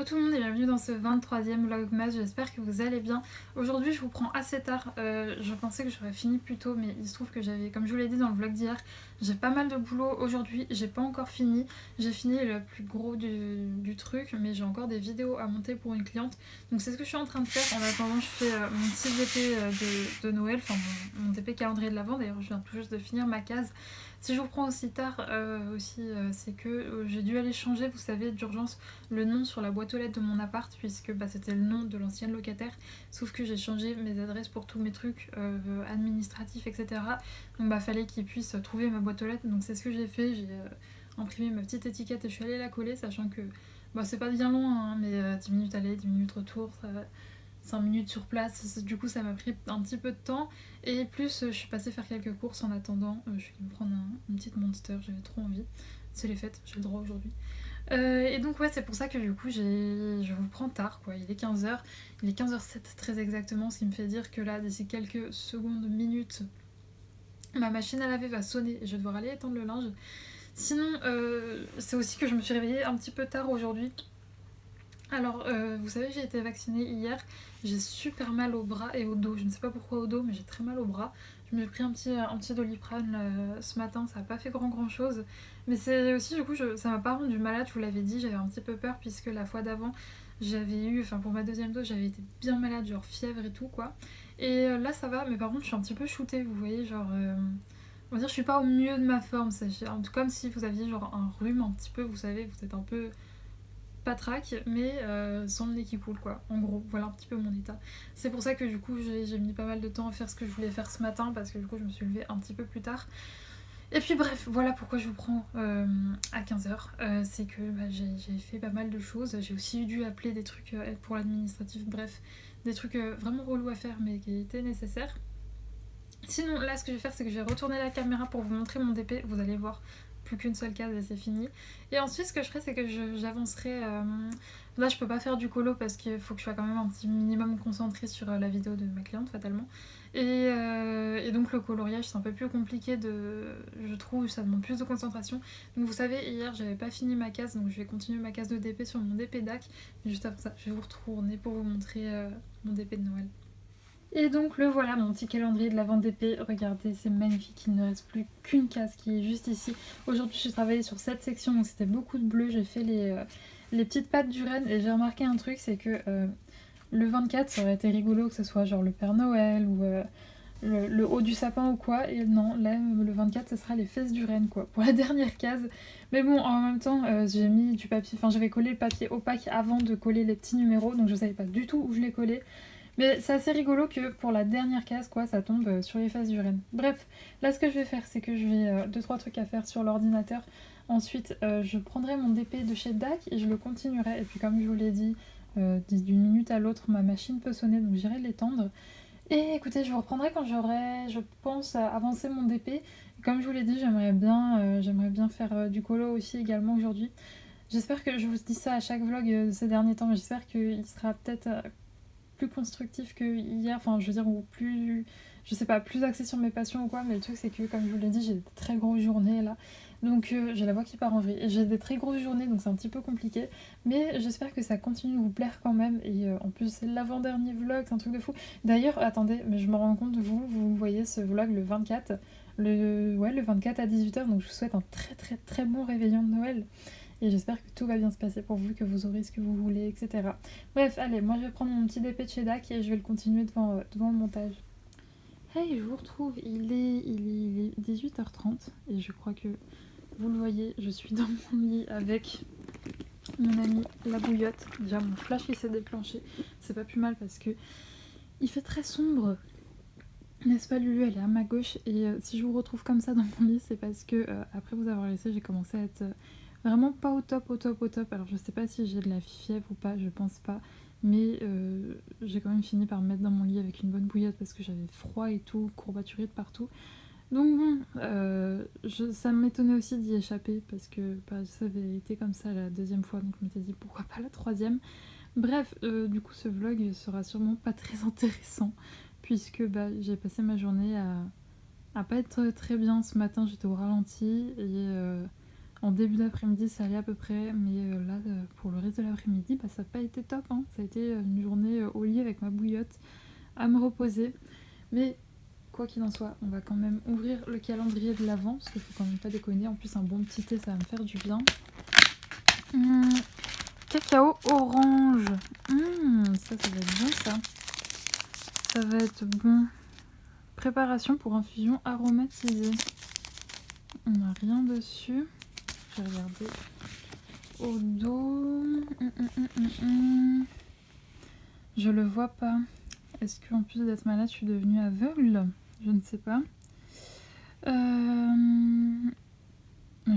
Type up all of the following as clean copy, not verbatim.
Hello tout le monde et bienvenue dans ce 23e vlogmas, j'espère que vous allez bien. Aujourd'hui je vous prends assez tard, je pensais que j'aurais fini plus tôt mais il se trouve que j'avais, comme je vous l'ai dit dans le vlog d'hier, j'ai pas mal de boulot aujourd'hui, j'ai pas encore fini. J'ai fini le plus gros du truc mais j'ai encore des vidéos à monter pour une cliente. Donc c'est ce que je suis en train de faire. En attendant je fais mon petit DP de Noël, enfin mon DP calendrier de l'Avent. D'ailleurs je viens tout juste de finir ma case. Si je vous prends aussi tard c'est que j'ai dû aller changer, vous savez, d'urgence le nom sur la boîte aux lettres de mon appart puisque c'était le nom de l'ancienne locataire, sauf que j'ai changé mes adresses pour tous mes trucs administratifs, etc. Donc fallait qu'ils puissent trouver ma boîte aux lettres, donc c'est ce que j'ai fait. J'ai imprimé ma petite étiquette et je suis allée la coller, sachant que c'est pas bien loin, hein, mais 10 minutes aller, 10 minutes retour, 5 minutes sur place, du coup ça m'a pris un petit peu de temps. Et plus je suis passée faire quelques courses en attendant, je suis allée me prendre une petite Monster, j'avais trop envie. C'est les fêtes, j'ai le droit aujourd'hui. Et donc ouais, c'est pour ça que du coup je vous prends tard quoi, il est 15h, il est 15h07 très exactement, ce qui me fait dire que là d'ici quelques secondes, minutes, ma machine à laver va sonner et je vais devoir aller étendre le linge. Sinon c'est aussi que je me suis réveillée un petit peu tard aujourd'hui. Alors vous savez, j'ai été vaccinée hier, j'ai super mal au bras et au dos, je ne sais pas pourquoi au dos mais j'ai très mal au bras. Je me suis pris un petit Doliprane ce matin, ça n'a pas fait grand chose. Mais c'est aussi du coup, ça m'a pas rendu malade, je vous l'avais dit, j'avais un petit peu peur puisque la fois d'avant, j'avais eu, enfin pour ma deuxième dose, j'avais été bien malade, genre fièvre et tout quoi. Et là ça va, mais par contre je suis un petit peu shootée, vous voyez, genre... on va dire je suis pas au mieux de ma forme, c'est comme si vous aviez genre un rhume un petit peu, vous savez, vous êtes un peu patraque, mais sans le nez qui coule quoi. En gros, voilà un petit peu mon état. C'est pour ça que du coup j'ai mis pas mal de temps à faire ce que je voulais faire ce matin, parce que du coup je me suis levée un petit peu plus tard. Et puis bref, voilà pourquoi je vous prends à 15h. C'est que j'ai fait pas mal de choses. J'ai aussi dû appeler des trucs pour l'administratif, bref, des trucs vraiment relous à faire mais qui étaient nécessaires. Sinon, là, ce que je vais faire, c'est que je vais retourner la caméra pour vous montrer mon DP. Vous allez voir, plus qu'une seule case et c'est fini. Et ensuite, ce que je ferai, c'est que j'avancerai... Là, je peux pas faire du colo parce qu'il faut que je sois quand même un petit minimum concentrée sur la vidéo de ma cliente, fatalement. Et donc, le coloriage, c'est un peu plus compliqué je trouve, ça demande plus de concentration. Donc, vous savez, hier, j'avais pas fini ma case, donc je vais continuer ma case de DP sur mon DP DAC. Mais juste après ça, je vais vous retourner pour vous montrer mon DP de Noël. Et donc le voilà, mon petit calendrier de l'Avent d'épée. Regardez, c'est magnifique, il ne reste plus qu'une case qui est juste ici. Aujourd'hui j'ai travaillé sur cette section, donc c'était beaucoup de bleu. J'ai fait les petites pattes du renne et j'ai remarqué un truc, c'est que le 24 ça aurait été rigolo que ce soit genre le Père Noël ou le haut du sapin ou quoi. Et non, là le 24 ce sera les fesses du renne quoi, pour la dernière case. Mais bon, en même temps j'ai mis du papier, enfin j'avais collé le papier opaque avant de coller les petits numéros, donc je savais pas du tout où je les collais. Mais c'est assez rigolo que pour la dernière case, quoi, ça tombe sur les faces du renne. Bref, là ce que je vais faire, c'est que je vais 2-3 trucs à faire sur l'ordinateur. Ensuite, je prendrai mon DP de chez DAC et je le continuerai. Et puis comme je vous l'ai dit, d'une minute à l'autre, ma machine peut sonner, donc j'irai l'étendre. Et écoutez, je vous reprendrai quand j'aurai, je pense, avancé mon DP. Et comme je vous l'ai dit, j'aimerais bien faire du colo aussi également aujourd'hui. J'espère que je vous dis ça à chaque vlog ces derniers temps, mais j'espère qu'il sera peut-être plus constructif que hier, enfin je veux dire, ou plus, je sais pas, plus axé sur mes passions ou quoi, mais le truc c'est que comme je vous l'ai dit, j'ai des très grosses journées là, donc j'ai la voix qui part en vrille, et j'ai des très grosses journées donc c'est un petit peu compliqué, mais j'espère que ça continue de vous plaire quand même, et en plus c'est l'avant-dernier vlog, c'est un truc de fou. D'ailleurs, attendez, mais je me rends compte, vous voyez ce vlog le 24, le 24 à 18h, donc je vous souhaite un très très très bon réveillon de Noël. Et j'espère que tout va bien se passer pour vous, que vous aurez ce que vous voulez, etc. Bref, allez, moi je vais prendre mon petit DP de chez DAC et je vais le continuer devant le montage. Hey, je vous retrouve, il est 18h30 et je crois que vous le voyez, je suis dans mon lit avec mon ami la bouillotte. Déjà mon flash qui s'est déclenché, c'est pas plus mal parce que il fait très sombre. N'est-ce pas Lulu, elle est à ma gauche et si je vous retrouve comme ça dans mon lit, c'est parce que après vous avoir laissé, j'ai commencé à être vraiment pas au top. Alors je sais pas si j'ai de la fièvre ou pas, je pense pas, mais j'ai quand même fini par me mettre dans mon lit avec une bonne bouillotte parce que j'avais froid et tout, courbaturé de partout. Donc bon, ça m'étonnait aussi d'y échapper parce que ça avait été comme ça la deuxième fois, donc je m'étais dit pourquoi pas la troisième. Bref, du coup ce vlog sera sûrement pas très intéressant puisque j'ai passé ma journée à pas être très bien ce matin, j'étais au ralenti et En début d'après-midi ça allait à peu près, mais là pour le reste de l'après-midi ça n'a pas été top, hein. Ça a été une journée au lit avec ma bouillotte à me reposer. Mais quoi qu'il en soit, on va quand même ouvrir le calendrier de l'Avent, parce qu'il faut quand même pas déconner. En plus un bon petit thé ça va me faire du bien. Cacao orange. Ça va être bon ça. Ça va être bon. Préparation pour infusion aromatisée. On n'a rien dessus. Je vais regarder au dos. Je le vois pas. Est-ce qu'en plus d'être malade, je suis devenue aveugle? Je ne sais pas. Je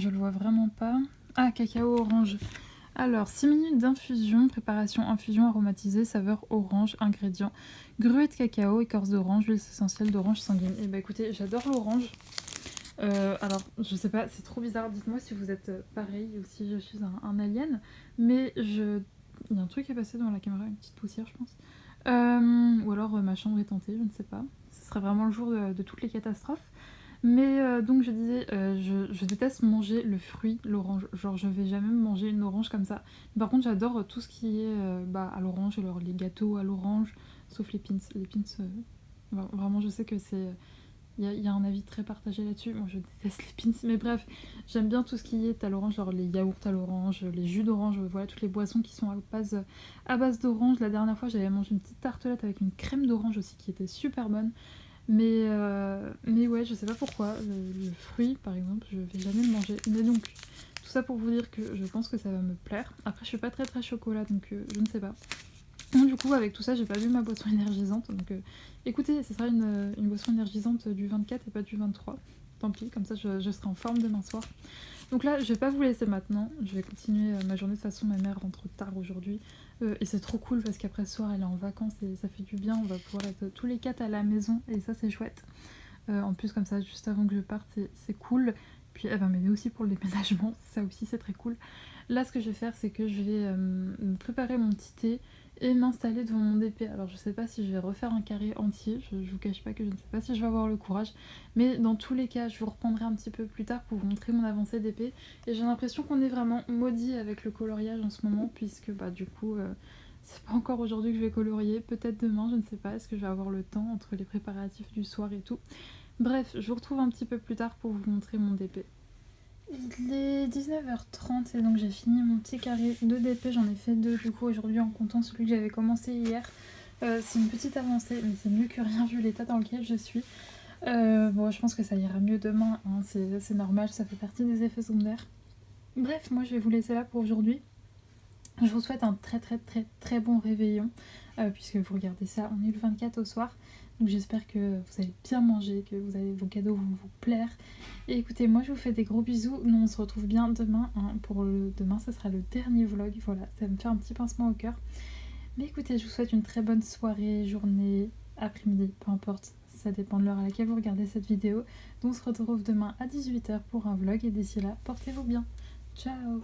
le vois vraiment pas. Ah, cacao orange. Alors, 6 minutes d'infusion, préparation, infusion aromatisée, saveur orange, ingrédients, gruau de cacao, écorce d'orange, huile essentielle d'orange sanguine. Et bah écoutez, j'adore l'orange. Alors, je sais pas, c'est trop bizarre, dites-moi si vous êtes pareil ou si je suis un alien, mais il y a un truc qui est passé devant la caméra, une petite poussière je pense. Ou alors ma chambre est tentée, je ne sais pas. Ce serait vraiment le jour de toutes les catastrophes. Mais donc je disais, je déteste manger le fruit, l'orange. Genre je vais jamais manger une orange comme ça. Par contre j'adore tout ce qui est à l'orange, alors les gâteaux à l'orange, sauf les pins. Les pins, vraiment je sais que c'est... Il y a un avis très partagé là-dessus. Moi je déteste les pins, mais bref, j'aime bien tout ce qui est à l'orange, genre les yaourts à l'orange, les jus d'orange, voilà, toutes les boissons qui sont à base d'orange. La dernière fois j'avais mangé une petite tartelette avec une crème d'orange aussi qui était super bonne. Mais ouais, je sais pas pourquoi. Le fruit, par exemple, je vais jamais le manger. Mais donc, tout ça pour vous dire que je pense que ça va me plaire. Après, je suis pas très chocolat, donc je ne sais pas. Donc, du coup, avec tout ça, j'ai pas bu ma boisson énergisante. Donc, écoutez, ce sera une boisson énergisante du 24 et pas du 23. Tant pis, comme ça, je serai en forme demain soir. Donc là, je vais pas vous laisser maintenant. Je vais continuer ma journée. De toute façon, ma mère rentre tard aujourd'hui. Et c'est trop cool parce qu'après ce soir elle est en vacances et ça fait du bien, on va pouvoir être tous les 4 à la maison et ça c'est chouette. En plus comme ça juste avant que je parte c'est cool. Puis elle va m'aider aussi pour le déménagement, ça aussi c'est très cool. Là ce que je vais faire c'est que je vais me préparer mon petit thé et m'installer devant mon DP. Alors je sais pas si je vais refaire un carré entier, je vous cache pas que je ne sais pas si je vais avoir le courage, mais dans tous les cas je vous reprendrai un petit peu plus tard pour vous montrer mon avancée d'épée. Et j'ai l'impression qu'on est vraiment maudit avec le coloriage en ce moment, puisque du coup c'est pas encore aujourd'hui que je vais colorier, peut-être demain, je ne sais pas, est-ce que je vais avoir le temps entre les préparatifs du soir et tout. Bref, je vous retrouve un petit peu plus tard pour vous montrer mon DP. Il est 19h30 et donc j'ai fini mon petit carré de DP, j'en ai fait 2 du coup aujourd'hui en comptant celui que j'avais commencé hier. C'est une petite avancée mais c'est mieux que rien vu l'état dans lequel je suis. Bon je pense que ça ira mieux demain, hein, c'est normal, ça fait partie des effets secondaires. Bref, moi je vais vous laisser là pour aujourd'hui. Je vous souhaite un très bon réveillon, puisque vous regardez ça, on est le 24 au soir. Donc j'espère que vous allez bien manger, que vos cadeaux vont vous plaire. Et écoutez, moi je vous fais des gros bisous. Nous on se retrouve bien demain. Hein, demain, ça sera le dernier vlog. Voilà, ça me fait un petit pincement au cœur. Mais écoutez, je vous souhaite une très bonne soirée, journée, après-midi, peu importe. Ça dépend de l'heure à laquelle vous regardez cette vidéo. Donc on se retrouve demain à 18h pour un vlog. Et d'ici là, portez-vous bien. Ciao!